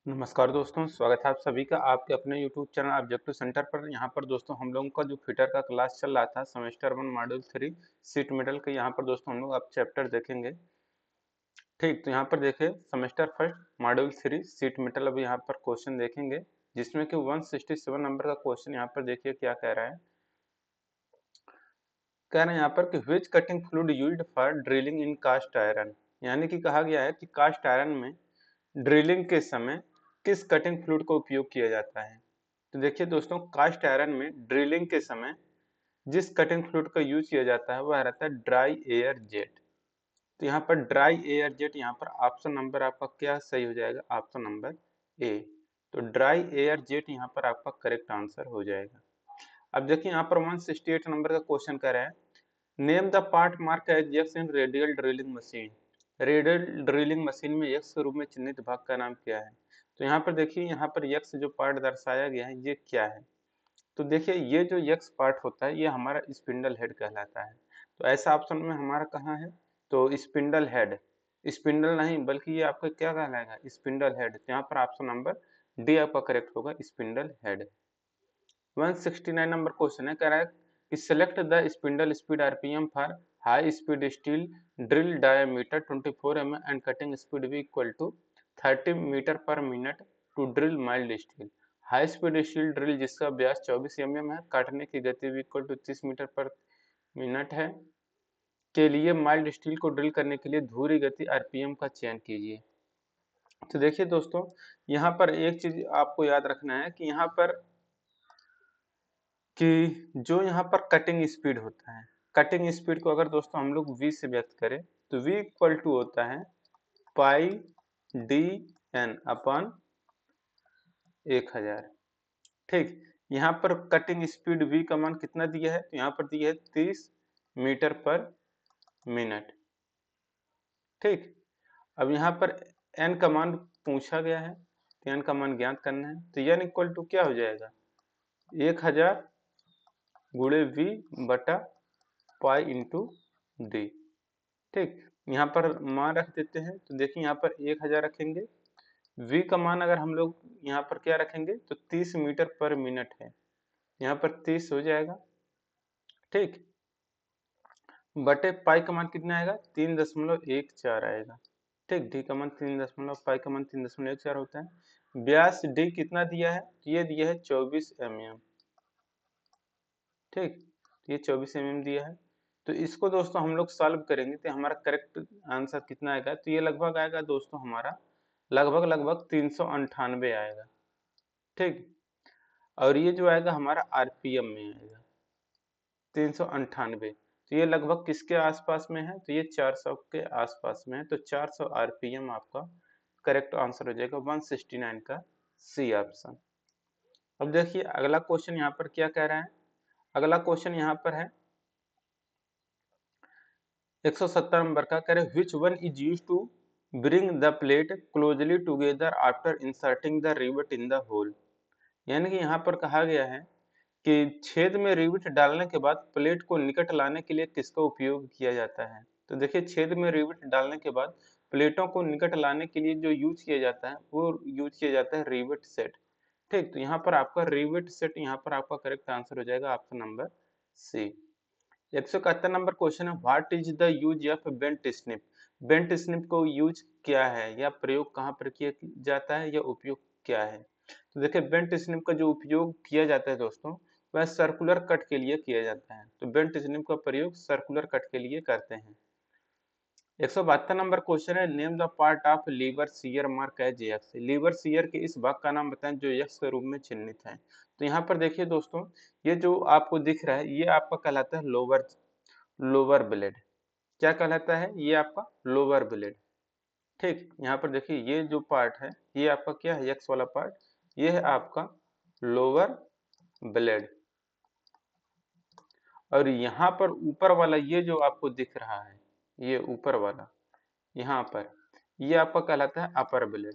नमस्कार दोस्तों, स्वागत है आप सभी का आपके अपने YouTube चैनल ऑब्जेक्टिव सेंटर पर। यहाँ पर दोस्तों हम लोगों का जो फिटर का क्लास चल रहा था सेमेस्टर 1 मॉड्यूल 3 सीट मेटल के, यहाँ पर दोस्तों हम लोग अब चैप्टर देखेंगे। ठीक, तो यहाँ पर देखिए semester first module 3 seat metal, अब यहाँ पर क्वेश्चन देखेंगे जिसमें कि 167 नंबर का क्वेश्चन यहाँ पर देखिए क्या कह रहा है। कह रहे हैं यहाँ पर कि which cutting fluid used for drilling in cast iron, यानी कि कहा गया है कि कास्ट आयरन में ड्रिलिंग के समय किस कटिंग फ्लूइड का उपयोग किया जाता है। तो देखिए दोस्तों, कास्ट आयरन में ड्रिलिंग के समय जिस कटिंग फ्लूइड का यूज किया जाता है वह रहता है ड्राई एयर जेट। तो यहाँ पर ड्राई एयर जेट, यहाँ पर ऑप्शन नंबर आपका क्या सही हो जाएगा, ऑप्शन नंबर ए। तो ड्राई एयर जेट यहाँ पर आपका करेक्ट आंसर हो जाएगा। अब देखिए यहाँ पर 168 नंबर का क्वेश्चन कर रहा है, name the part mark as X in radial drilling machine. Radial drilling machine में एक्स के रूप में चिन्हित भाग का नाम क्या है। तो यहाँ पर देखिए, यहाँ पर एक्स जो पार्ट दर्शाया गया है ये क्या है। तो देखिए ये जो एक्स पार्ट होता है ये हमारा स्पिंडल हेड कहलाता है। तो ऐसा ऑप्शन में हमारा कहाँ है, तो स्पिंडल हेड, स्पिंडल नहीं बल्कि ये आपका क्या कहलाएगा, स्पिंडल हेड। तो यहाँ पर ऑप्शन नंबर डी आपका करेक्ट होगा, स्पिंडल हेड। 169 नंबर क्वेश्चन है, कह रहा है कि select the spindle speed RPM for high speed steel drill diameter 24 mm and cutting speed भी equal to 30 metre per minute to drill mild steel. High speed steel drill जिसका व्यास 24 mm है, काटने की गति भी equal to 30 metre per minute है, के लिए माइल्ड स्टील को ड्रिल करने के लिए धुरी गति आरपीएम का चयन कीजिए। तो देखिए दोस्तों, यहाँ पर एक चीज आपको याद रखना है कि यहाँ पर कि जो यहाँ पर कटिंग स्पीड होता है, कटिंग स्पीड को अगर दोस्तों हम लोग v से व्यक्त करें तो v इक्वल टू होता है पाई डी एन अपन 1000। ठीक, यहाँ पर कटिंग स्पीड v का मान कितना दिया है, तो यहाँ पर दिया है 30 मीटर पर मिनट। ठीक, अब यहाँ पर n का मान पूछा गया है तो n का मान ज्ञात करना है। तो n इक्वल टू क्या हो जाएगा, 1000 गुणे v बटा पाई इंटू डी। ठीक, यहाँ पर मान रख देते हैं। तो देखिए यहाँ पर 1000 रखेंगे, v का मान अगर हम लोग यहाँ पर क्या रखेंगे तो 30 मीटर पर मिनट है, यहाँ पर 30 हो जाएगा। ठीक, बटे पाई का मान कितना आएगा, 3.14 आएगा। ठीक, डी का मान 3 पाई का मान 3.14 होता है। व्यास डी कितना दिया है, ये दिया है 24 mm। ठीक, ये 24 mm दिया है। तो इसको दोस्तों हम लोग सॉल्व करेंगे तो हमारा करेक्ट आंसर कितना आएगा, तो ये लगभग आएगा दोस्तों हमारा लगभग 398 आएगा। ठीक, और ये जो आएगा हमारा आरपीएम में आएगा 398। तो ये लगभग किसके आसपास में है, तो ये 400 के आसपास में है। तो 400 आरपीएम आपका करेक्ट आंसर हो जाएगा 169 का सी ऑप्शन। अब देखिए अगला क्वेश्चन यहाँ पर क्या कह रहा है, अगला क्वेश्चन यहाँ पर है 170 नंबर का, कह रहे which one is used to bring the plate closely together after inserting the rivet in the hole. यानी कि यहाँ पर कहा गया है कि छेद में रिवेट डालने के बाद प्लेट को निकट लाने के लिए किसका उपयोग किया जाता है। तो देखिए छेद में रिवेट डालने के बाद प्लेटों को निकट लाने के लिए जो यूज किया जाता है वो यूज किया जाता है रिवेट सेट। ठीक, तो यहाँ पर आपका रिवेट सेट यहाँ पर आपका करेक्ट आंसर हो जाएगा option number C. 171 number question है, what is the use of bent snip. Bent snip को यूज क्या है या प्रयोग कहाँ पर किया जाता है या उपयोग क्या है। तो देखिए बेंट स्निप का जो उपयोग किया जाता है दोस्तों वह सर्कुलर कट के लिए किया जाता है। तो बेंट स्निप का प्रयोग सर्कुलर कट के लिए करते हैं। 172 नंबर क्वेश्चन है, name the part of lever shear mark as X. Lever shear के इस भाग का नाम बताएं जो एक्स के रूप में चिन्हित है। तो यहाँ पर देखिए दोस्तों, ये जो आपको दिख रहा है ये आपका कहलाता है लोअर लोअर ब्लेड। क्या कहलाता है, ये आपका लोअर ब्लेड। ठीक, यहाँ पर देखिए ये जो पार्ट है ये आपका क्या है, एक्स वाला पार्ट, ये है आपका लोअर ब्लेड। और यहाँ पर ऊपर वाला ये जो आपको दिख रहा है, ये ऊपर वाला यहाँ पर, ये आपका कहलाता है अपर ब्लेड।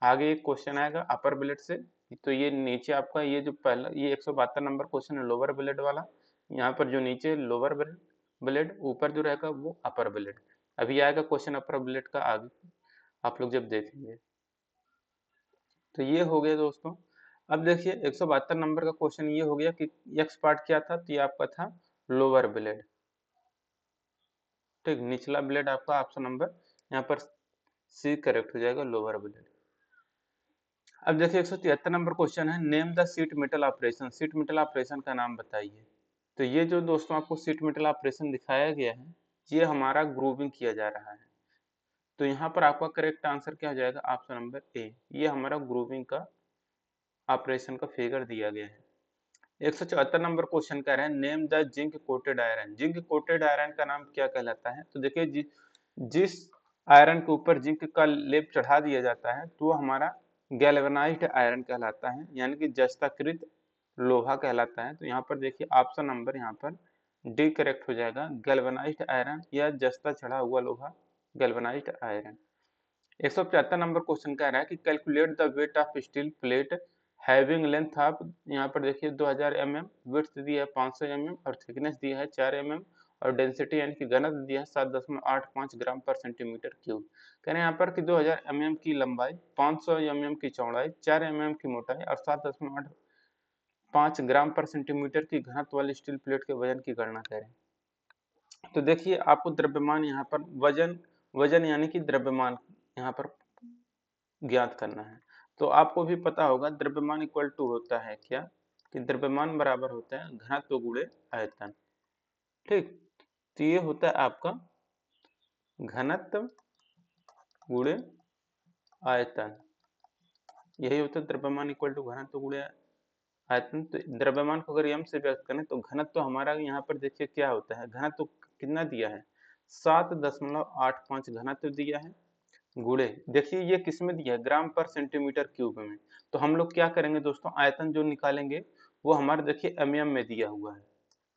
आगे एक क्वेश्चन आएगा अपर ब्लेड से, तो ये नीचे आपका ये जो पहला ये 172 नंबर क्वेश्चन है लोअर ब्लेड वाला। यहाँ पर जो नीचे लोअर ब्लेड, ऊपर जो रहेगा वो अपर ब्लेड। अभी आएगा क्वेश्चन अपर ब्लेड का आगे। आप लोग जब देखेंगे। तो ये हो गया दोस्तों। अब देखिए 172 नंबर का क्वेश्चन ये हो गया कि एक्स पार्ट क्या था, तो ये आपका था लोअर ब्लेड। ठीक, निचला ब्लेड आपका ऑप्शन नंबर यहाँ पर सी करेक्ट हो जाएगा, लोअर ब्लेड। अब देखिए 173 नंबर क्वेश्चन है, name the sheet metal operation, sheet metal operation का नाम बताइए। तो ये जो दोस्तों आपको शीट मेटल ऑपरेशन दिखाया गया है, ये हमारा ग्रूविंग किया जा रहा है। तो यहाँ पर आपका करेक्ट आंसर क्या हो जाएगा, ऑप्शन नंबर ए, ये हमारा ग्रूविंग का ऑपरेशन का फिगर दिया गया है। 174 नंबर क्वेश्चन कह रहे हैं, name the zinc coated iron, zinc coated iron का नाम क्या कहलाता है। तो देखिए जिस आयरन के ऊपर जिंक का लेप चढ़ा दिया जाता है तो वो हमारा गैल्वेनाइज्ड आयरन कहलाता है, यानी कि जस्ताकृत लोहा कहलाता है। तो यहाँ पर देखिए ऑप्शन नंबर यहाँ पर डी करेक्ट हो जाएगा, गैल्वेनाइज्ड आयरन या जस्ता चढ़ा हुआ लोहा, गैल्वेनाइज्ड आयरन। 175 नंबर क्वेश्चन कह रहा है कि calculate the weight of steel plate having length of, यहाँ पर देखिए 2000 mm, विड्थ दिया है 500 mm और थिकनेस दिया है 4 mm और डेंसिटी यानी कि घनत्व दिया है 7.85 ग्राम पर सेंटीमीटर क्यूब। कह रहे हैं यहाँ पर कि 2000 mm की लंबाई, 500 mm की चौड़ाई, 4 mm की मोटाई और 7.85 ग्राम पर सेंटीमीटर की घनत्व वाली स्टील प्लेट के वजन की गणना करें। तो देखिए आपको द्रव्यमान यहाँ पर वजन, वजन यानी कि द्रव्यमान यहाँ पर ज्ञात करना है। तो आपको भी पता होगा द्रव्यमान इक्वल टू होता है क्या, कि द्रव्यमान बराबर होता है घनत्व गुणे आयतन। ठीक, तो ये होता है आपका घनत्व गुणे आयतन, यही होता है द्रव्यमान इक्वल टू घनत्व गुणे आयतन। तो द्रव्यमान को अगर यम से व्यक्त करें तो घनत्व हमारा यहाँ पर देखिए क्या होता है, घनत्व कितना दिया है 7.85 घनत्व दिया है, गुणे देखिए ये किस में दिया है, ग्राम पर सेंटीमीटर क्यूब में। तो हम लोग क्या करेंगे दोस्तों, आयतन जो निकालेंगे वो हमारे देखिए एमएम में दिया हुआ है,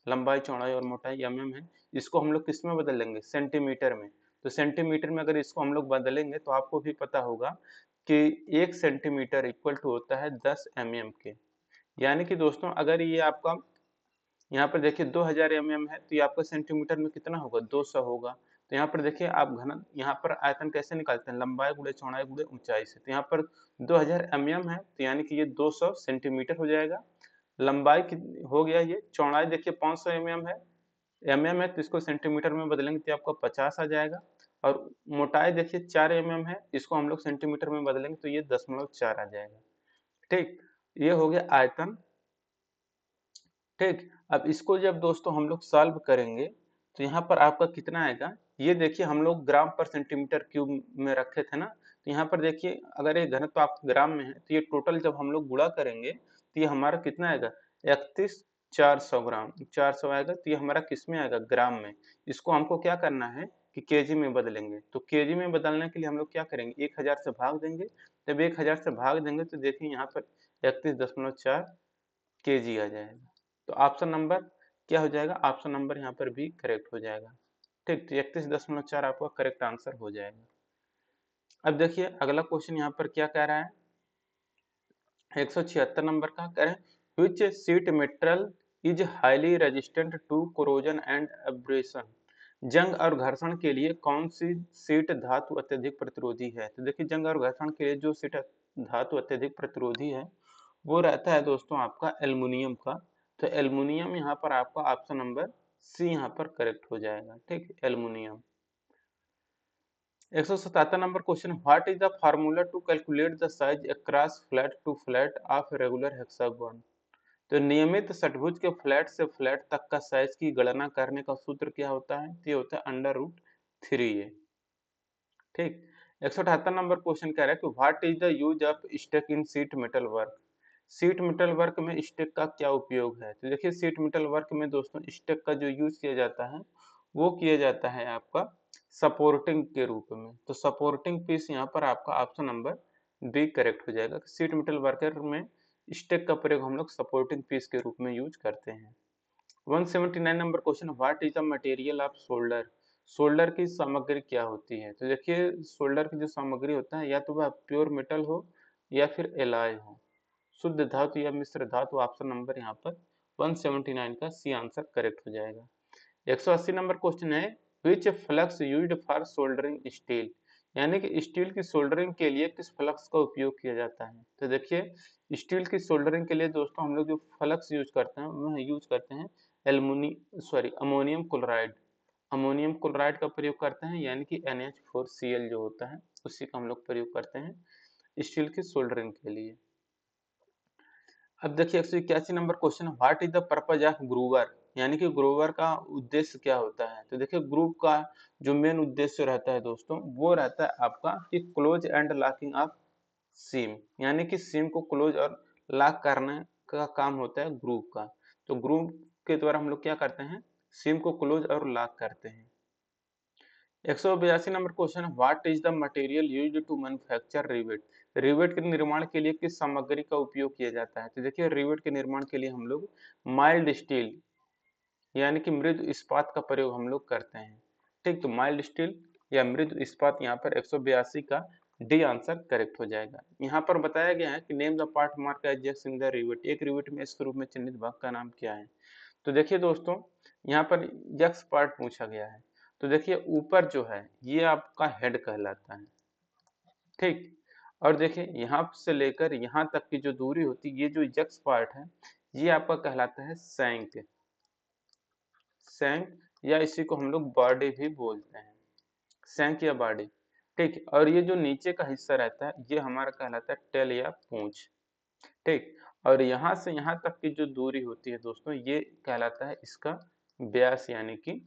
लंबाई चौड़ाई और मोटाई एमएम है, इसको हम लोग किस में बदल लेंगे, सेंटीमीटर में। तो सेंटीमीटर में अगर इसको हम लोग बदलेंगे तो आपको भी पता होगा कि 1 सेंटीमीटर इक्वल टू होता है 10 mm के। यानी कि दोस्तों अगर ये आपका यहाँ पर देखिए 2000 mm है तो ये आपका सेंटीमीटर में कितना होगा, 200 होगा। तो यहाँ पर देखिए आप घन, यहाँ पर आयतन कैसे निकालते हैं, लंबाई गुणे चौड़ाई गुणे ऊंचाई से। तो यहाँ पर 2000 mm है तो यानी कि ये 200 सेंटीमीटर हो जाएगा। लंबाई हो गया, ये चौड़ाई देखिए 500 mm है, है तो इसको सेंटीमीटर में बदलेंगे तो आपका 50 आ जाएगा। और मोटाई देखिए 4 mm है, इसको हम लोग सेंटीमीटर में बदलेंगे तो ये 0.4 आ जाएगा। ठीक, ये हो गया आयतन। ठीक, अब इसको जब दोस्तों हम लोग सॉल्व करेंगे तो यहाँ पर आपका कितना आएगा, ये देखिए हम लोग ग्राम पर सेंटीमीटर क्यूब में रखे थे ना, तो यहाँ पर देखिए अगर ये घनत्व आपके ग्राम में है तो ये टोटल जब हम लोग गुणा करेंगे तो ये हमारा कितना आएगा 31,400 ग्राम, 400 आएगा। तो ये हमारा किस में आएगा, ग्राम में। इसको हमको क्या करना है कि केजी में बदलेंगे। तो केजी में बदलने के लिए हम लोग क्या करेंगे, 1000 से भाग देंगे। जब 1000 से भाग देंगे तो देखिए यहाँ पर 31.4 केजी आ जाएगा। तो ऑप्शन नंबर क्या हो जाएगा, ऑप्शन नंबर यहाँ पर भी करेक्ट हो जाएगा। ठीक, तो 31.4 आपका करेक्ट आंसर हो जाएगा। अब देखिए अगला क्वेश्चन यहाँ पर क्या कह रहा है, 176 नंबर का कह रहे हैं which sheet metal is highly resistant to corrosion and abrasion, जंग और घर्षण के लिए कौन सी सीट धातु अत्यधिक प्रतिरोधी है। तो देखिए जंग और घर्षण के लिए जो सीट धातु अत्यधिक प्रतिरोधी है वो रहता है दोस्तों आपका एल्युमिनियम का। तो एल्युमिनियम यहाँ पर आपका ऑप्शन नंबर सी यहाँ पर करेक्ट हो जाएगा। ठीक, aluminium. 177 number question, what is the formula to calculate the size across flat to flat of regular hexagon. तो नियमित षटभुज के फ्लैट से फ्लैट तक का साइज की गणना करने का सूत्र क्या होता है, तो ये होता है √3a। ठीक, 178 नंबर क्वेश्चन कह रहा है कि what is the use of stake in sheet metal work, sheet metal work में स्टेक का क्या उपयोग है। तो देखिए सीट मेटल वर्क में दोस्तों स्टेक का जो यूज किया जाता है वो किया जाता है आपका सपोर्टिंग के रूप में। तो सपोर्टिंग पीस यहाँ पर आपका ऑप्शन नंबर डी करेक्ट हो जाएगा। सीट मेटल वर्कर में स्टेक का प्रयोग हम लोग सपोर्टिंग पीस के रूप में यूज करते हैं। 179 number question, what is the material of solder, solder की सामग्री क्या होती है। तो देखिए सोल्डर की जो सामग्री होता है या तो वह प्योर मेटल हो या फिर एलॉय हो, शुद्ध धातु या मिश्र धातु। ऑप्शन नंबर यहाँ पर 179 का सी आंसर करेक्ट हो जाएगा। 180 नंबर क्वेश्चन है which flux used for soldering steel, यानी कि स्टील की सोल्डरिंग के लिए किस फ्लक्स का उपयोग किया जाता है? तो देखिए स्टील की सोल्डरिंग के लिए दोस्तों हम लोग जो फ्लक्स यूज करते हैं वह यूज करते हैं अमोनियम क्लोराइड। अमोनियम क्लोराइड का प्रयोग करते हैं, यानी कि NH4Cl जो होता है उसी का हम लोग प्रयोग करते हैं स्टील की सोल्डरिंग के लिए। अब देखिए 181 number question, what is the purpose of groover, यानी कि ग्रूवर का उद्देश्य क्या होता है? तो देखिए ग्रुप का जो मेन उद्देश्य रहता है दोस्तों वो रहता है आपका कि क्लोज एंड लॉकिंग ऑफ सीम, यानी कि सीम को क्लोज और लॉक करने का काम होता है ग्रुप का। तो ग्रुप के द्वारा हम लोग क्या करते हैं, सीम को क्लोज और लॉक करते हैं। 182 number question, what is the material used to manufacture rivet, rivet के निर्माण के लिए किस सामग्री का उपयोग किया जाता है? तो देखिए रिवेट के निर्माण के लिए हम लोग माइल्ड स्टील यानी कि मृदु इस्पात का प्रयोग हम लोग करते हैं। ठीक, तो माइल्ड स्टील या मृदु इस्पात यहाँ पर 182 का डी आंसर करेक्ट हो जाएगा। यहाँ पर बताया गया है कि name the part mark as just in the rivet, एक रिवेट में इसके रूप में चिन्हित भाग का नाम क्या है? तो देखिए दोस्तों यहाँ पर यक्स पार्ट पूछा गया है। तो देखिए ऊपर जो है ये आपका हेड कहलाता है, ठीक। और देखिए यहाँ से लेकर यहाँ तक की जो दूरी होती है, ये जो यक्स पार्ट है ये आपका कहलाता है शैंक। शैंक या इसी को हम लोग बॉडी भी बोलते हैं, शैंक या बॉडी, ठीक। और ये जो नीचे का हिस्सा रहता है ये हमारा कहलाता है टेल या पूंछ, ठीक। और यहाँ से यहाँ तक की जो दूरी होती है दोस्तों ये कहलाता है इसका व्यास, यानी कि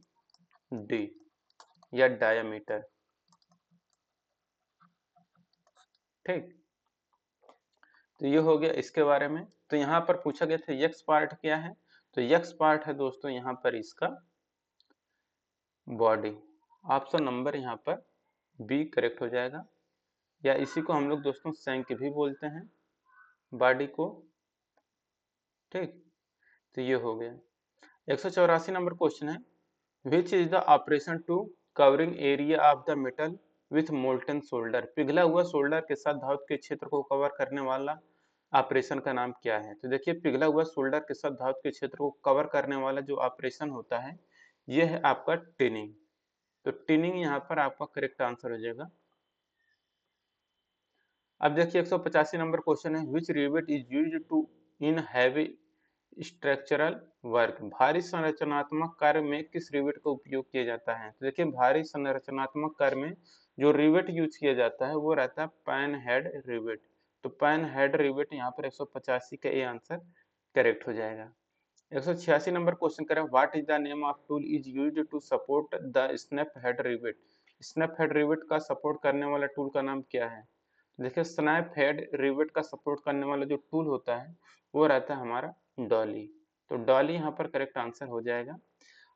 डी या डायमीटर, ठीक। तो ये हो गया इसके बारे में। तो यहाँ पर पूछा गया था यक्स पार्ट क्या है, तो यक्स पार्ट है दोस्तों यहाँ पर इसका बॉडी। ऑप्शन नंबर यहाँ पर बी करेक्ट हो जाएगा, या इसी को हम लोग दोस्तों शैंक भी बोलते हैं बॉडी को, ठीक। तो ये हो गया। 184 नंबर क्वेश्चन है, which is the operation to covering area of the metal with molten solder, पिघला हुआ सोल्डर के साथ धातु के क्षेत्र को कवर करने वाला ऑपरेशन का नाम क्या है? तो देखिए पिघला हुआ सोल्डर के साथ धातु के क्षेत्र को कवर करने वाला जो ऑपरेशन होता है ये है आपका टिनिंग। तो टिनिंग यहाँ पर आपका करेक्ट आंसर हो जाएगा। अब देखिए 185 नंबर क्वेश्चन है, which rivet is used to in heavy structural work, भारी संरचनात्मक कार्य में किस रिवेट का उपयोग किया जाता है? तो देखिए भारी संरचनात्मक कार्य में जो रिवेट यूज किया जाता है वो रहता है पैन हेड रिवेट। तो पैन हेड रिवेट यहाँ पर 185 का ए आंसर करेक्ट हो जाएगा। 186 नंबर क्वेश्चन करें, what is the name of tool is used to support the snap head rivet, snap head rivet का सपोर्ट करने वाला टूल का नाम क्या है? देखिए स्नैप हेड रिवेट का सपोर्ट करने वाला जो टूल होता है वो रहता है हमारा डॉली। तो डॉली यहाँ पर करेक्ट आंसर हो जाएगा।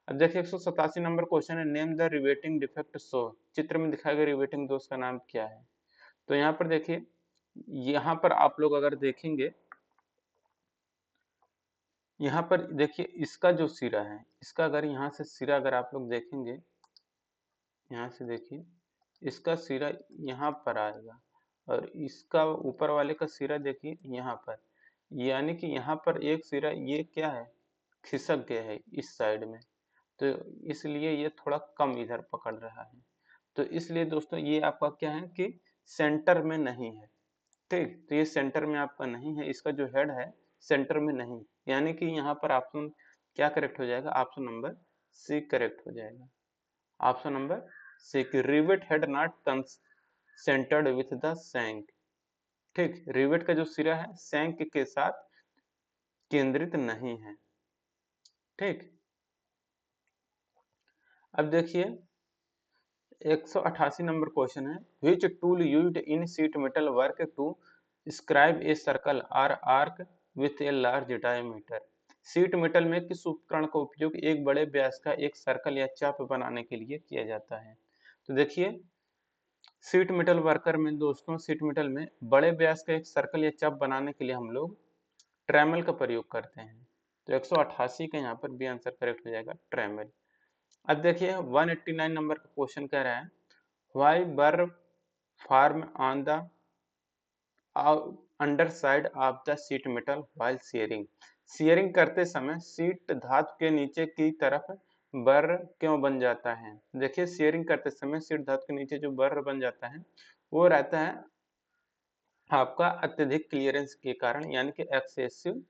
अब देखिए 187 नंबर क्वेश्चन है, name the riveting defect show, चित्र में दिखाए गए रिवेटिंग दोष का नाम क्या है? तो यहाँ पर देखिए यहाँ पर आप लोग अगर देखेंगे, यहाँ पर देखिए इसका जो सिरा है इसका अगर यहाँ से सिरा अगर आप लोग देखेंगे, यहाँ से देखिए इसका सिरा यहाँ पर आएगा और इसका ऊपर वाले का सिरा देखिए यहाँ पर, यानी कि यहाँ पर एक सिरा ये क्या है खिसक गया है इस साइड में, तो इसलिए ये थोड़ा कम इधर पकड़ रहा है। तो इसलिए दोस्तों ये आपका क्या है कि सेंटर में नहीं है, ठीक। तो ये सेंटर में आपका नहीं है, इसका जो हेड है सेंटर में नहीं, यानी कि यहाँ पर ऑप्शन क्या करेक्ट हो जाएगा, ऑप्शन नंबर सी करेक्ट हो जाएगा। ऑप्शन नंबर सी की rivet head not centred with the shank, ठीक। रिवेट का जो सिरा है शैंक के साथ केंद्रित नहीं है, ठीक। अब देखिए 188 नंबर क्वेश्चन है, which tool used in sheet metal work to scribe a circle और arc with a large diameter, sheet metal में किस उपकरण का उपयोग एक बड़े व्यास का एक सर्कल या चाप बनाने के लिए किया जाता है? तो देखिए शीट मेटल वर्कर में दोस्तों शीट मेटल में बड़े व्यास का एक सर्कल या चाप बनाने के लिए हम लोग ट्रेमल का प्रयोग करते हैं। तो 188 का यहाँ पर बी आंसर करेक्ट हो जाएगा ट्रेमल। अब देखिए 189 नंबर का क्वेश्चन कह रहा है, व्हाई बर्फ form on the under side of the sheet metal while sharing, sharing करते समय शीट धातु के नीचे की तरफ बर क्यों बन जाता है? देखिए शेयरिंग करते समय शीट धातु के नीचे जो बर बन जाता है वो रहता है आपका अत्यधिक क्लियरेंस के कारण, यानी कि excessive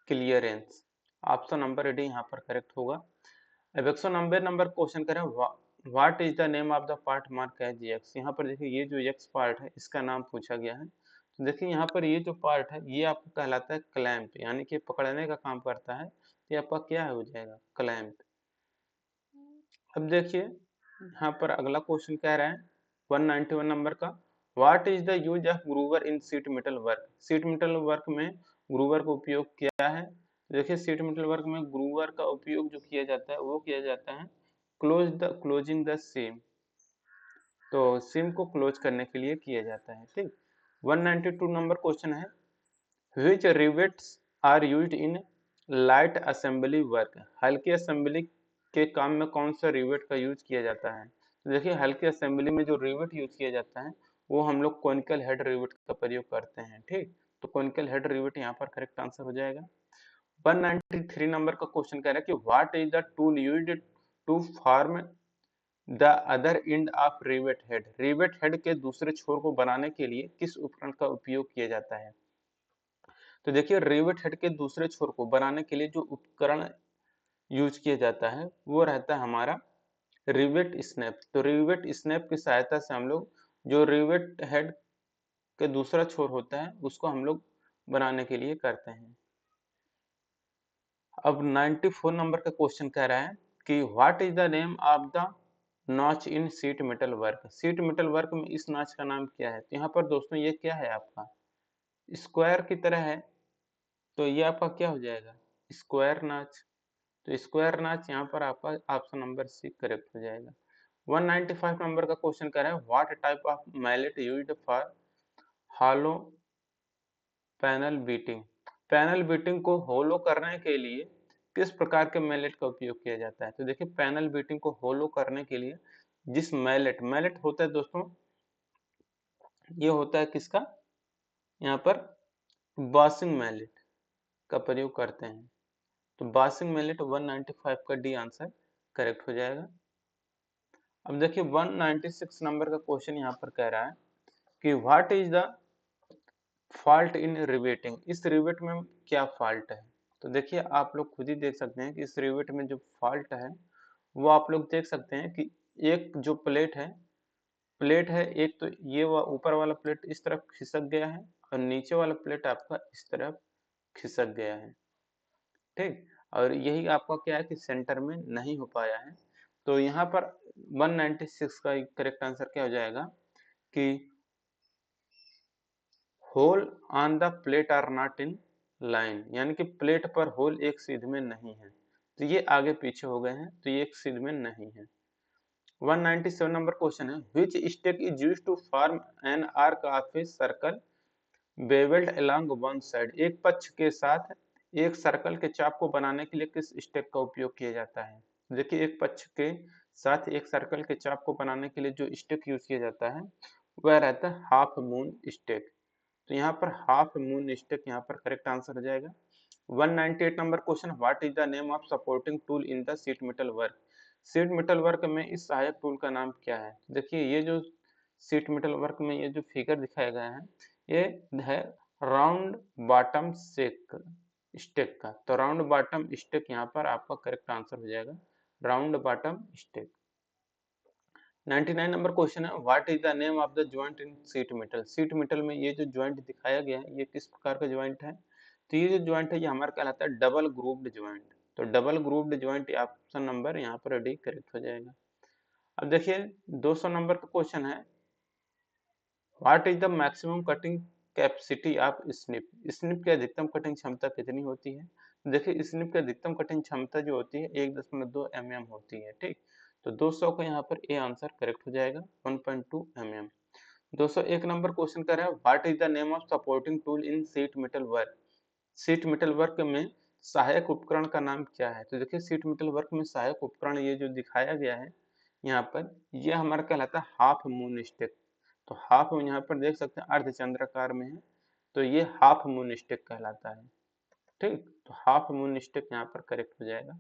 clearance. Option number D यहाँ पर करेक्ट होगा। अब 190 नंबर क्वेश्चन करें, what is the name of the part mark as X. यहाँ पर देखिए ये जो एक्स पार्ट है इसका नाम पूछा गया है। तो देखिए यहाँ पर ये जो पार्ट है ये आपको कहलाता है क्लैंप, यानी कि पकड़ने का काम करता है। ये आपका क्या हो जाएगा? क्लैंप। अब देखिए यहाँ पर अगला क्वेश्चन कह रहा है 191 नंबर का, what is the use of groover in sheet metal work. Sheet metal work में ग्रूवर का उपयोग क्या है? देखिए सीट मेटल वर्क में ग्रूवर का उपयोग जो किया जाता है वो किया जाता है क्लोजिंग द सीम। तो सीम को क्लोज करने के लिए किया जाता है। ठीक। 192 नंबर क्वेश्चन है, which rivets are used in light assembly work. हल्की असेंबली के काम में कौन सा रिवेट का यूज किया जाता है? तो देखिए हल्की असेंबली में जो रिवेट यूज किया जाता है वो हम लोग कॉनिकल हेड रिवेट का प्रयोग करते हैं। ठीक। तो कॉनिकल हेड रिवेट यहाँ पर करेक्ट आंसर हो जाएगा। 193 नंबर का क्वेश्चन कह रहा है कि what is the tool used to form the other end of rivet head. Rivet head के दूसरे छोर को बनाने के लिए किस उपकरण का उपयोग किया जाता है? तो देखिए रिवेट हेड के दूसरे छोर को बनाने के लिए जो उपकरण यूज किया जाता है वो रहता है हमारा रिवेट स्नैप। तो रिवेट स्नैप की सहायता से हम लोग जो रिवेट हेड के दूसरा छोर होता है उसको हम लोग बनाने के लिए करते हैं। अब 94 नंबर का क्वेश्चन कह रहा है कि what is the name of the notch in sheet metal work. Sheet metal work में इस नॉच का नाम क्या है? तो यहाँ पर दोस्तों ये क्या है आपका स्क्वायर की तरह है, तो ये आपका क्या हो जाएगा? Square notch. तो स्क्वायर नॉच यहाँ पर आपका ऑप्शन नंबर सी करेक्ट हो जाएगा। 195 नंबर का क्वेश्चन कह रहा है what type of mallet used for hollow panel beating. Panel beating को होलो करने के लिए किस प्रकार के मैलेट का उपयोग किया जाता है? तो देखिए पैनल बीटिंग को होलो करने के लिए जिस मैलेट मैलेट होता है दोस्तों, ये होता है किसका? यहाँ पर बासिंग मैलेट का प्रयोग करते हैं। तो बासिंग मैलेट 195 का डी आंसर करेक्ट हो जाएगा। अब देखिए 196 नंबर का क्वेश्चन यहाँ पर कह रहा है कि what is the fault in riveting. इस रिवेट में क्या फॉल्ट है? तो देखिए आप लोग खुद ही देख सकते हैं कि इस रिवेट में जो फॉल्ट है वो आप लोग देख सकते हैं कि एक जो प्लेट है एक, तो ये ऊपर वाला प्लेट इस तरफ खिसक गया है और नीचे वाला प्लेट आपका इस तरफ खिसक गया है। ठीक। और यही आपका क्या है कि सेंटर में नहीं हो पाया है। तो यहाँ पर 196 का करेक्ट आंसर क्या हो जाएगा कि hole on the plate are not in line, यानी कि प्लेट पर होल एक सीध में नहीं है। तो ये आगे पीछे हो गए हैं, तो ये एक सीध में नहीं है। 197 नंबर क्वेश्चन है which stake is used to form an arc of a circle bevelled along one side. एक पक्ष के साथ एक सर्कल के चाप को बनाने के लिए किस स्टेक का उपयोग किया जाता है? देखिए एक पक्ष के साथ एक सर्कल के चाप को बनाने के लिए जो स्टेक यूज किया जाता है वह रहता है हाफ मून स्टेक। तो यहाँ पर हाफ मून स्टेक यहाँ पर करेक्ट आंसर हो जाएगा। 198 number question what is the name of supporting tool in the sheet metal work. Sheet metal work में इस सहायक टूल का नाम क्या है? देखिए ये जो शीट मेटल वर्क में ये जो फिगर दिखाया गया है ये है राउंड बॉटम स्टेक का। तो राउंड बॉटम स्टेक यहाँ पर आपका करेक्ट आंसर हो जाएगा, round bottom stake. 99 number question है what is the name of the joint in sheet metal. Sheet metal में ये जो जॉइंट दिखाया गया है ये किस प्रकार का जॉइंट है? तो ये जो जॉइंट है ये हमारा कहलाता है डबल ग्रूव्ड जॉइंट। तो double grooved joint option number यहाँ पर डी करेक्ट हो जाएगा। अब देखिए 200 नंबर का क्वेश्चन है what is the maximum cutting capacity of snip. Snip की अधिकतम कटिंग क्षमता कितनी होती है? देखिए स्निप की अधिकतम कटिंग क्षमता जो होती है 1.2 mm होती है। ठीक। तो 200 का यहाँ पर ए आंसर करेक्ट हो जाएगा 1.2 mm। 201 नंबर क्वेश्चन कर रहा है what is the name of supporting tool in sheet metal work. Sheet metal work में सहायक उपकरण का नाम क्या है? तो देखिए सीट मेटल वर्क में सहायक उपकरण ये जो दिखाया गया है यहाँ पर ये हमारा कहलाता है हाफ मून स्टिक। तो हाफ यहाँ पर देख सकते हैं अर्धचंद्राकार में है, तो ये हाफ मून स्टिक कहलाता है। ठीक। तो हाफ मून स्टिक यहाँ पर करेक्ट हो जाएगा।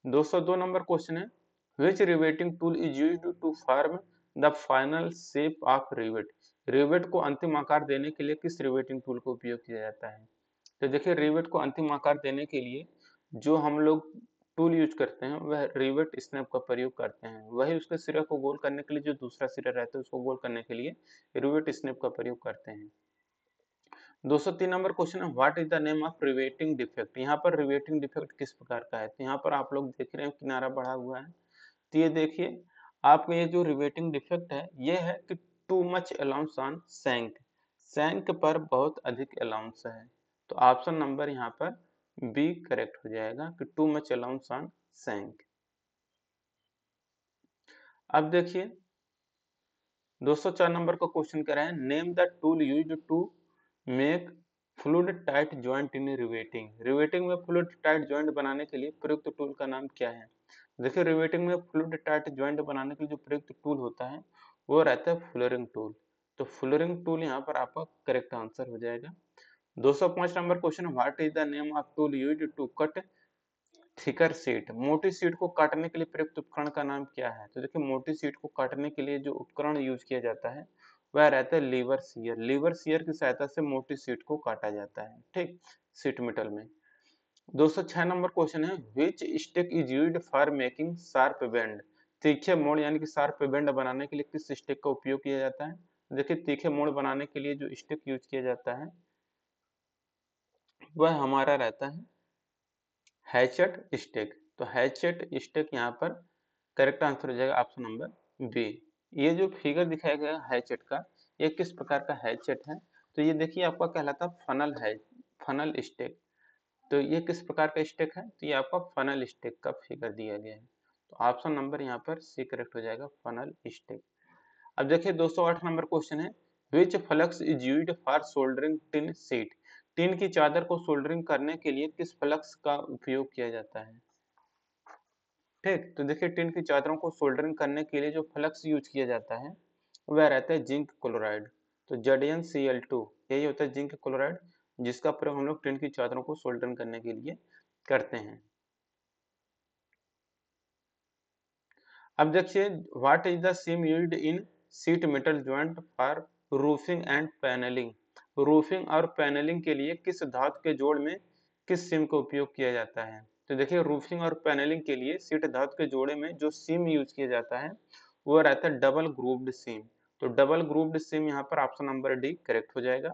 202 नंबर क्वेश्चन है, which riveting tool is used to form the final shape of rivet. Rivet को अंतिम आकार देने के लिए किस रिवेटिंग टूल का उपयोग किया जाता है? तो देखिए रिवेट को अंतिम आकार देने के लिए जो हम लोग टूल यूज करते हैं वह रिवेट स्नैप का प्रयोग करते हैं। वही उसके सिरे को गोल करने के लिए जो दूसरा सिरा रहता है उसको गोल करने के लिए रिवेट स्नैप का प्रयोग करते हैं। 203 नंबर क्वेश्चन है, what is the name of riveting defect. यहाँ पर रिवेटिंग डिफेक्ट किस प्रकार का है? तो यहाँ पर आप लोग देख रहे हैं किनारा बढ़ा हुआ है, तो ये देखिए आपको ये जो रिवेटिंग डिफेक्ट है ये है कि टू मच अलाउंस ऑन सैंक, सैंक पर बहुत अधिक अलाउंस है। तो ऑप्शन नंबर यहाँ पर बी करेक्ट हो जाएगा कि too much allowance on shank. अब देखिए 204 नंबर का क्वेश्चन कह रहे हैं, name the tool used to make fluid tight joint in riveting. Riveting में फ्लूइड टाइट जॉइंट बनाने के लिए प्रयुक्त टूल का नाम क्या है? देखिए रिवेटिंग में फ्लूइड टाइट जॉइंट बनाने के लिए जो प्रयुक्त टूल होता है वो रहता है फुलरिंग टूल। तो फुलरिंग टूल यहाँ पर आपका करेक्ट आंसर हो जाएगा। 205 number question, what is the name of tool used to cut thicker sheet. मोटी शीट को काटने के लिए प्रयुक्त उपकरण का नाम क्या है? तो देखिए मोटी शीट को काटने के लिए जो उपकरण यूज किया जाता है वह रहता है लीवर सीयर। लीवर सीयर की सहायता से मोटी शीट को काटा जाता है, ठीक, शीट मेटल में। 206 नंबर क्वेश्चन है, which stick is used for making sharp bend. तीखे मोड़ यानी कि शार्प बेंड बनाने के लिए किस स्टिक का उपयोग किया जाता है? देखिए तीखे मोड़ बनाने के लिए जो स्टिक यूज किया जाता है वह हमारा रहता है हैचेट स्टिक। तो हैचेट स्टिक यहाँ पर करेक्ट आंसर हो जाएगा ऑप्शन नंबर बी। ये जो फिगर दिखाया गया हैचेट का, ये किस प्रकार का हैचेट है? तो ये देखिए आपका कहलाता फनल है, फनल स्टिक। तो ये किस प्रकार का स्टिक है? तो ये आपका फनल स्टिक का फिगर दिया गया है। तो ऑप्शन नंबर यहाँ पर सी करेक्ट हो जाएगा, फनल स्टिक। अब देखिए 208 नंबर क्वेश्चन है, which flux is used for soldering tin sheet. Tin की चादर को सोल्डरिंग करने के लिए किस फ्लक्स का उपयोग किया जाता है? ठीक, तो देखिए टिन की चादरों को सोल्डरिंग करने के लिए जो फ्लक्स यूज किया जाता है वह रहता है जिंक क्लोराइड। तो ZnCl2 यही होता है जिंक क्लोराइड, जिसका प्रयोग हम लोग टिन की चादरों को सोल्डरिंग करने के लिए करते हैं। अब देखिए what is the seam used in sheet metal joint for roofing and panelling. Roofing और पैनलिंग के लिए किस धातु के जोड़ में किस सीम का उपयोग किया जाता है? तो देखिए रूफिंग और पैनलिंग के लिए शीट धातु के जोड़े में जो सीम यूज किया जाता है वो रहता है डबल ग्रूव्ड सीम। तो डबल ग्रूव्ड सीम यहाँ पर ऑप्शन नंबर डी करेक्ट हो जाएगा।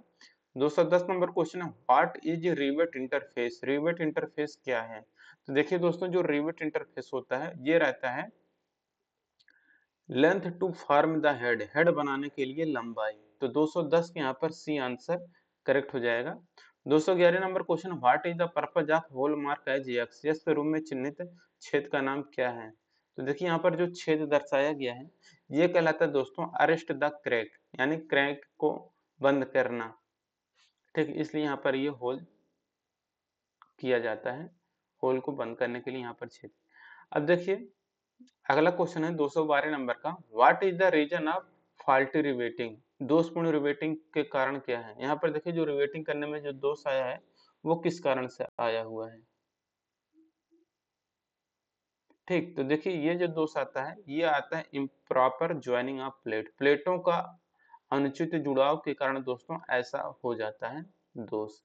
210 नंबर क्वेश्चन है, what is rivet interface. Rivet interface क्या है? तो देखिए दोस्तों जो रिवेट इंटरफेस होता है ये रहता है length to form the head, head बनाने के लिए लंबाई। तो 210 के यहाँ पर सी आंसर करेक्ट हो जाएगा। 211 number question, what is the purpose of hole mark as X. X के रूप में चिन्हित छेद का नाम क्या है? तो देखिए यहाँ पर जो छेद दर्शाया गया है ये कहलाता है दोस्तों अरेस्ट द क्रैक, यानी क्रैक को बंद करना, ठीक, इसलिए यहाँ पर ये होल किया जाता है, होल को बंद करने के लिए यहाँ पर छेद। अब देखिए अगला क्वेश्चन है 212 नंबर का, what is the reason of faulty riveting. दोषपूर्ण रिवेटिंग के कारण क्या है? यहाँ पर देखिए जो रिवेटिंग करने में जो दोष आया है वो किस कारण से आया हुआ है? ठीक, तो देखिए ये जो दोष आता है ये आता है इम्प्रॉपर ज्वाइनिंग ऑफ प्लेट, प्लेटों का अनुचित जुड़ाव के कारण दोस्तों ऐसा हो जाता है दोष।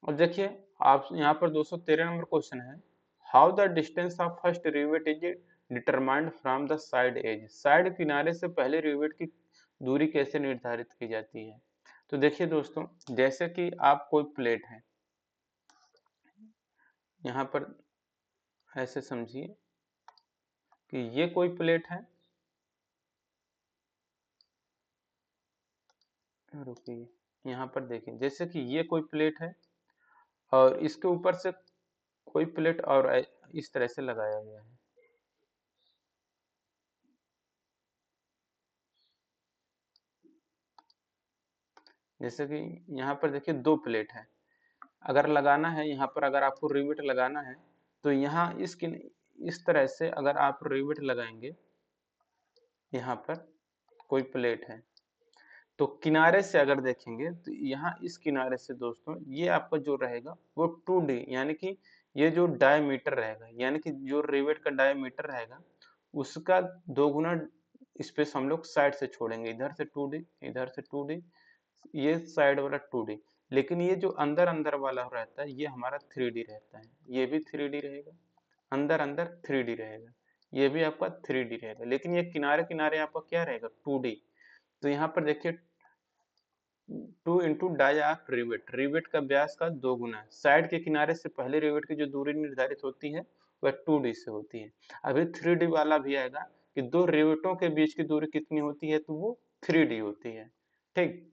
और देखिए आप यहाँ पर 213 नंबर क्वेश्चन है, how the distance of first rivet is determined from the side edge. Side किनारे से पहले रिवेट की दूरी कैसे निर्धारित की जाती है? तो देखिए दोस्तों जैसे कि आप कोई प्लेट है, यहाँ पर ऐसे समझिए कि ये कोई प्लेट है, रुकिए यहाँ पर देखिए जैसे कि ये कोई प्लेट है और इसके ऊपर से कोई प्लेट और इस तरह से लगाया गया है। जैसे कि यहाँ पर देखिए दो प्लेट है, अगर लगाना है यहाँ पर, अगर आपको रिवेट लगाना है तो यहाँ इस तरह से अगर आप रिवेट लगाएंगे, यहाँ पर कोई प्लेट है तो किनारे से अगर देखेंगे तो यहाँ इस किनारे से दोस्तों ये आपका जो रहेगा वो 2D यानी कि ये जो डायमीटर रहेगा, यानी कि जो रिवेट का डायमीटर रहेगा उसका 2 गुना स्पेस हम लोग साइड से छोड़ेंगे, इधर से 2D, इधर से 2D, ये साइड वाला 2D। लेकिन ये जो अंदर अंदर वाला रहता है ये हमारा 3D रहता है, ये भी 3D रहेगा, अंदर अंदर 3D रहेगा, ये भी आपका 3D रहेगा, लेकिन ये किनारे किनारे आपका क्या रहेगा 2D। तो यहाँ पर देखिए 2 into dia of rivet, rivet का व्यास का 2 गुना, साइड के किनारे से पहले रिवेट की जो दूरी निर्धारित होती है वह 2D से होती है। अभी 3D वाला भी आएगा कि दो रिवेटों के बीच की दूरी कितनी होती है, तो वो 3D होती है। ठीक,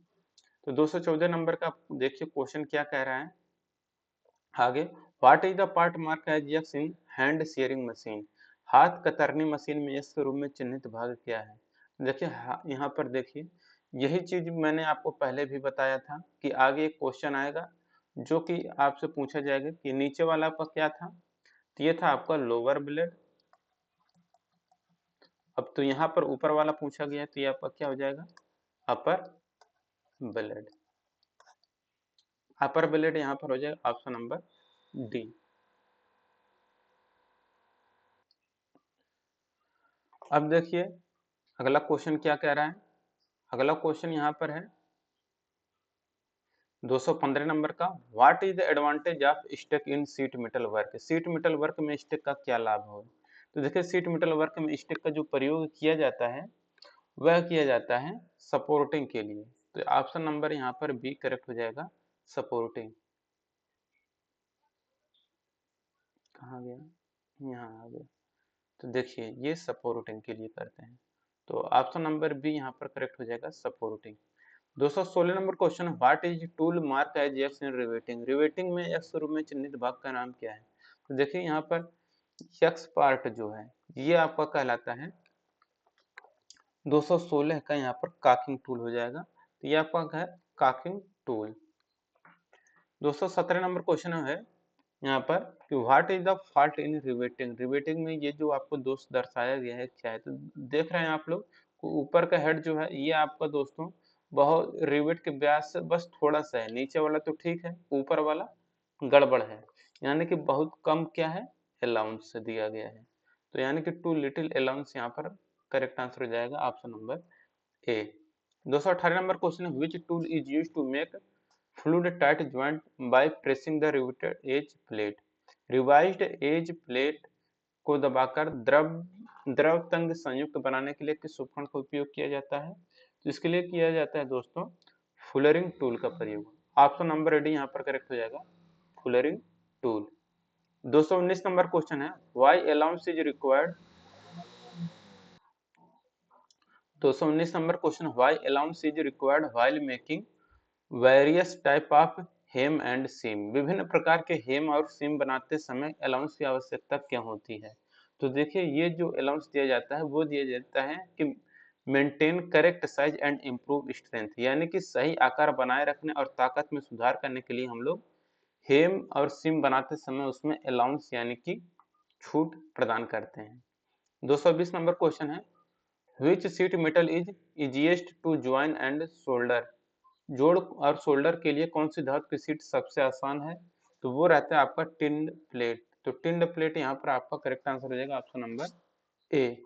तो 214 नंबर का देखिए क्वेश्चन क्या कह रहा है आगे। What is the part mark as X in hand shearing machine, हाथ कतरनी मशीन में यक्स के रूप में चिन्हित भाग क्या है। देखिए यहाँ पर देखिए यही चीज मैंने आपको पहले भी बताया था कि आगे एक क्वेश्चन आएगा जो कि आपसे पूछा जाएगा कि नीचे वाला आपका क्या था, तो ये था आपका लोअर ब्लेड। अब तो यहाँ पर ऊपर वाला पूछा गया तो ये आपका क्या हो जाएगा अपर ब्लेड, अपर ब्लेड यहाँ पर हो जाएगा ऑप्शन नंबर डी। अब देखिए अगला क्वेश्चन क्या कह रहा है, अगला क्वेश्चन यहाँ पर है 215 नंबर का। What is the advantage of stake in sheet metal work, sheet metal work में स्टेक का क्या लाभ हो। तो देखिए सीट मेटल वर्क में स्टेक का जो प्रयोग किया जाता है वह किया जाता है सपोर्टिंग के लिए, तो ऑप्शन नंबर यहाँ पर बी करेक्ट हो जाएगा, सपोर्टिंग। कहाँ गया, यहाँ आ गया। तो देखिए ये सपोर्टिंग के लिए करते हैं, तो ऑप्शन नंबर बी यहाँ पर करेक्ट हो जाएगा, supporting. 216 number question, what is tool mark as X in riveting, riveting में एक्स के रूप में चिन्हित भाग का नाम क्या है। तो देखिए यहाँ पर एक्स पार्ट जो है ये आपका कहलाता है 216 का यहाँ पर काकिंग टूल हो जाएगा, तो ये आपका है काकिंग टूल। 217 नंबर क्वेश्चन है यहाँ पर कि what is the fault in riveting, riveting में ये जो आपको दोष दर्शाया गया है क्या है। तो देख रहे हैं आप लोग ऊपर का हेड जो है ये आपका दोस्तों बहुत रिवेट के व्यास से बस थोड़ा सा है, नीचे वाला तो ठीक है, ऊपर वाला गड़बड़ है, यानी कि बहुत कम क्या है अलाउंस से दिया गया है, तो यानी कि टू लिटिल अलाउंस यहाँ पर करेक्ट आंसर हो जाएगा option number A. 218 number question है which tool is used to make fluid tight joint by pressing the riveted edge plate, riveted edge plate को दबाकर द्रव तंग संयुक्त बनाने के लिए किस उपकरण का उपयोग किया जाता है। तो इसके लिए किया जाता है दोस्तों फुलरिंग टूल का प्रयोग, ऑप्शन नंबर डी यहाँ पर करेक्ट हो जाएगा, फुलरिंग टूल। 219 नंबर क्वेश्चन है why allowance is required, 219 number question why allowance is required while making various type of hem and seam, विभिन्न प्रकार के हेम और सीम बनाते समय अलाउंस की आवश्यकता क्या होती है। तो देखिए ये जो अलाउंस दिया जाता है वो दिया जाता है कि maintain correct size and improve strength, यानी कि सही आकार बनाए रखने और ताकत में सुधार करने के लिए हम लोग हेम और सीम बनाते समय उसमें अलाउंस यानी कि छूट प्रदान करते हैं। 220 नंबर क्वेश्चन है which sheet metal is easiest to join and solder, जोड़ और शोल्डर के लिए कौन सी धातु की सीट सबसे आसान है, तो वो रहता है आपका टिंड प्लेट, तो टिंड प्लेट यहाँ पर आपका करेक्ट आंसर हो जाएगा ऑप्शन नंबर ए।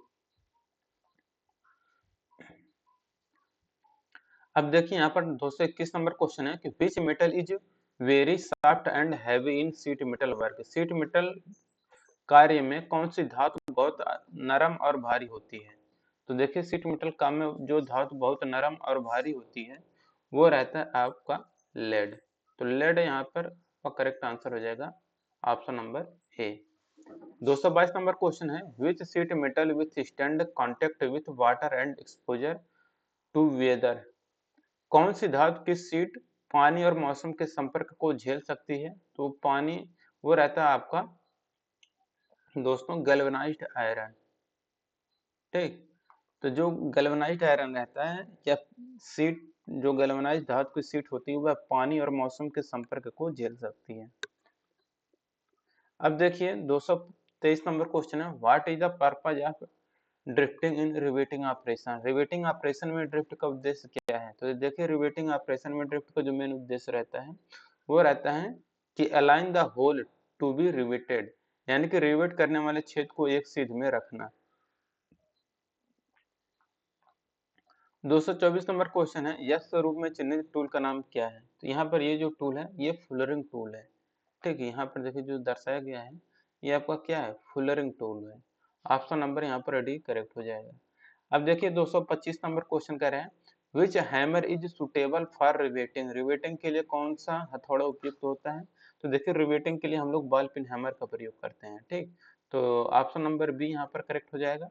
अब देखिए यहाँ पर 221 नंबर क्वेश्चन है कि which metal is very soft and heavy in sheet metal work, sheet metal कार्य में कौन सी धातु बहुत नरम और भारी होती है। तो देखिए सीट मेटल काम में जो धातु बहुत नरम और भारी होती है वो रहता है आपका लेड, तो लेड यहाँ पर करेक्ट आंसर हो जाएगा option number A. 222 number question है which sheet metal withstand contact with water and exposure to weather, कौन सी धातु की सीट पानी और मौसम के संपर्क को झेल सकती है, तो पानी वो रहता है आपका दोस्तों गैल्वेनाइज्ड आयरन। ठीक, तो जो गैल्वेनाइज्ड आयरन रहता है या सीट, जो गैल्वेनाइज्ड धातु की सीट होती है वह पानी और मौसम के संपर्क को झेल सकती है। अब देखिए 223 नंबर क्वेश्चन है what is the purpose of drifting in riveting operation, riveting operation में ड्रिफ्ट का उद्देश्य क्या है। तो देखिए रिवेटिंग ऑपरेशन में ड्रिफ्ट का जो मेन उद्देश्य रहता है वो रहता है कि align the hole to be riveted, यानी कि रिवेट करने वाले छेद को एक सीध में रखना। 224 नंबर क्वेश्चन है, यस स्वरूप में चिन्हित टूल का नाम क्या है? तो यहाँ पर ये जो टूल है ये फुलरिंग टूल है। ठीक है, यहाँ पर देखिए जो दर्शाया गया है ये आपका क्या है, फुलरिंग टूल है। ऑप्शन नंबर यहाँ पर डी करेक्ट हो जाएगा। अब देखिए 225 नंबर क्वेश्चन कह रहे हैं, which hammer is suitable for riveting, riveting के लिए कौन सा हथौड़ा उपयुक्त होता है? तो देखिए रिवेटिंग के लिए हम लोग बॉल पिन हैमर का प्रयोग करते हैं। ठीक, तो ऑप्शन नंबर बी यहाँ पर करेक्ट हो जाएगा।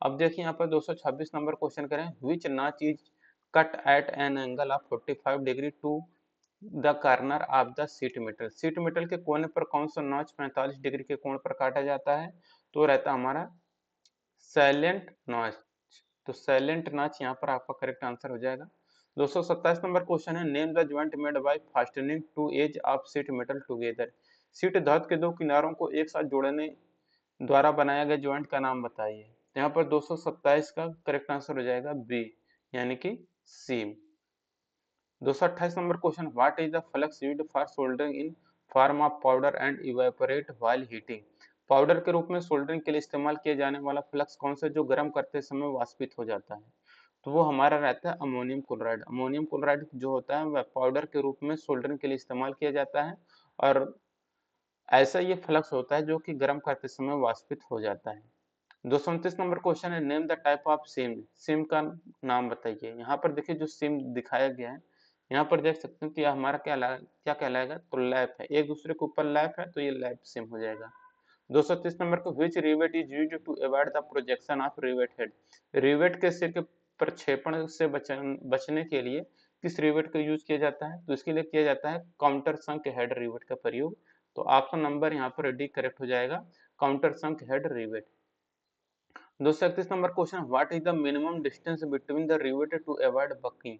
अब देखिए यहाँ पर 226 नंबर क्वेश्चन करें, which notch is cut at an angle of 45 degree to the corner of the sheet metal, sheet metal के कोने पर कौन सा नॉच 45 डिग्री के कोण पर काटा जाता है? तो रहता हमारा सैलेंट नॉच। तो सैलेंट नॉच यहाँ पर आपका करेक्ट आंसर हो जाएगा। 227 नंबर क्वेश्चन है, name the joint made by fastening two edge of sheet metal together, sheet धातु के दो किनारों को एक साथ जोड़ने द्वारा बनाया गया जॉइंट का नाम बताइए। तो यहाँ पर 227 का करेक्ट आंसर हो जाएगा बी, यानी कि सीम। 228 number question, what is the flux used for soldering in form of powder and evaporate while heating, powder के रूप में सोल्डरिंग के लिए इस्तेमाल किए जाने वाला फ्लक्स कौन सा जो गर्म करते समय वाष्पित हो जाता है? तो वो हमारा रहता है अमोनियम क्लोराइड। अमोनियम क्लोराइड जो होता है वह पाउडर के रूप में सोल्डरिंग के लिए इस्तेमाल किया जाता है, और ऐसा ये फ्लक्स होता है जो कि गर्म करते समय वाष्पित हो जाता है। 229 नंबर क्वेश्चन है, name the type of SIM, SIM का नाम बताइए। यहाँ पर देखिए जो सिम दिखाया गया है, यहाँ पर देख सकते हैं कि हमारा क्या कहलाएगा, तो लैप है, एक दूसरे के ऊपर लैप है तो ये लैप सिम हो जाएगा। 230 नंबर को, which rivet is used to avoid the projection of rivet head, rivet के सिर के प्रक्षेपण से बचने के लिए किस रिवेट का यूज किया जाता है? तो इसके लिए किया जाता है काउंटर संक हेड रिवेट का प्रयोग। तो ऑप्शन नंबर यहाँ पर डी करेक्ट हो जाएगा, countersunk head rivet. 231 number question, what is the minimum distance between the rivet to avoid buckling,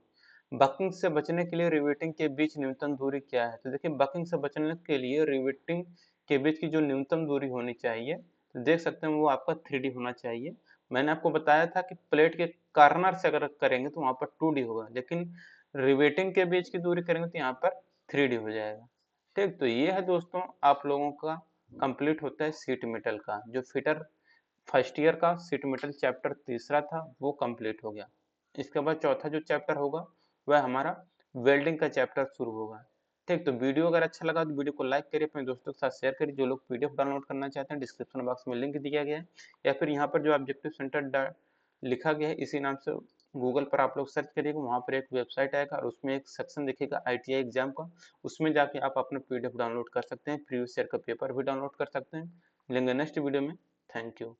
buckling से बचने के लिए रिवेटिंग के बीच न्यूनतम दूरी क्या है? तो देखिए बकिंग से बचने के लिए रिवेटिंग के बीच की जो न्यूनतम दूरी होनी चाहिए, तो देख सकते हैं वो आपका 3D होना चाहिए। मैंने आपको बताया था कि प्लेट के कार्नर से अगर करेंगे तो वहां पर 2D होगा, लेकिन रिवेटिंग के बीच की दूरी करेंगे तो यहाँ पर 3D हो जाएगा। ठीक, तो ये है दोस्तों आप लोगों का कंप्लीट होता है सीट मेटल का, जो फिटर फर्स्ट ईयर का सीट मेटल चैप्टर तीसरा था वो कंप्लीट हो गया। इसके बाद चौथा जो चैप्टर होगा वह हमारा वेल्डिंग का चैप्टर शुरू होगा। ठीक, तो वीडियो अगर अच्छा लगा तो वीडियो को लाइक करिए, अपने दोस्तों के साथ शेयर करिए। जो लोग पीडीएफ डाउनलोड करना चाहते हैं डिस्क्रिप्शन बॉक्स में लिंक दिया गया है, या फिर यहाँ पर जो ऑब्जेक्टिव सेंटर लिखा गया है इसी नाम से गूगल पर आप लोग सर्च करिएगा, वहाँ पर एक वेबसाइट आएगा और उसमें एक सेक्शन दिखेगा ITI एग्जाम का, उसमें जाके आप अपना पीडीएफ डाउनलोड कर सकते हैं, प्रीवियस ईयर का पेपर भी डाउनलोड कर सकते हैं। मिलेंगे नेक्स्ट वीडियो में, थैंक यू।